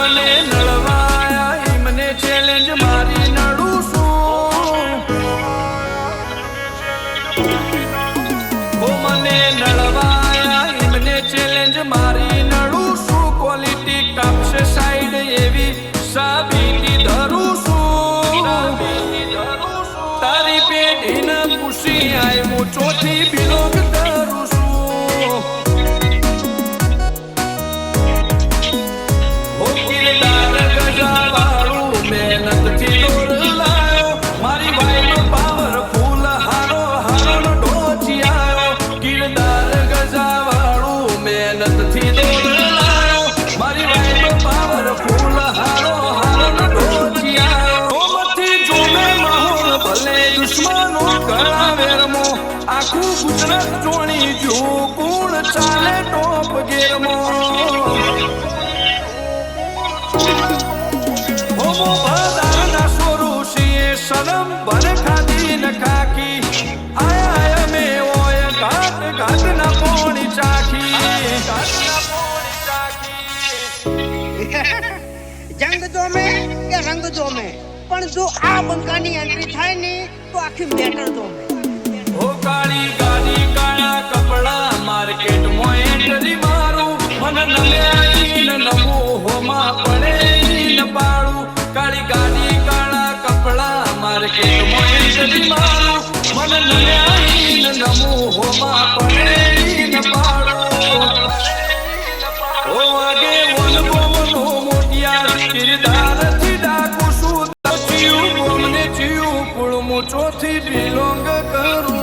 મને નળવાયા મને ચેલેન્જ મારી નડું છું મને નળવાયા મને ચેલેન્જ મારી નડું છું ક્વોલિટી કાપશે સાઈડ એવી સાબિતી ધરું છું તારી પેઢીને પૂછી આવ્યું ચોથી બિલોંગ કરું છું આખું ગુજરાત જોણી જો કોણ ચાલે ટોપ ગેરમાં હોમો બધાના સ્વરૂષીએ સનમ બને ખાધી ન ખાકી આયા અમે ઓય ઘાટ ઘાટના પોણી ચાખી જંગ જોમે કે રંગ જોમે પણ જો આ બંકાની એન્ટ્રી થાય ને તો આખી મેટર જોમે કાળી ગાડી કાળા કપડા માર્કેટ માં એન્ટ્રી મારું મન નમ્યાઈ નમું હોમાં પડે ન પાડું કાળી ગાડી કાળા કપડા માર્કેટ માં એન્ટ્રી મારું મન નમ્યાઈ નમું હોમાં પડે ન પાડું ઓ આગે વન બોમનો મોટિયાર કિરદાર થી ડાકુ શું તચ્યું બોમને જીવ પુળમો ચોથી બિલોંગ કરું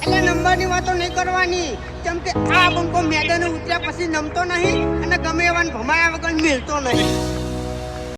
એટલે નંબરની વાતો નહીં કરવાની કેમ કે આ બંકો મેદાને ઉતર્યા પછી નમતો નહીં અને ગમે એવાને ભમાયા વગર મિલતો નહીં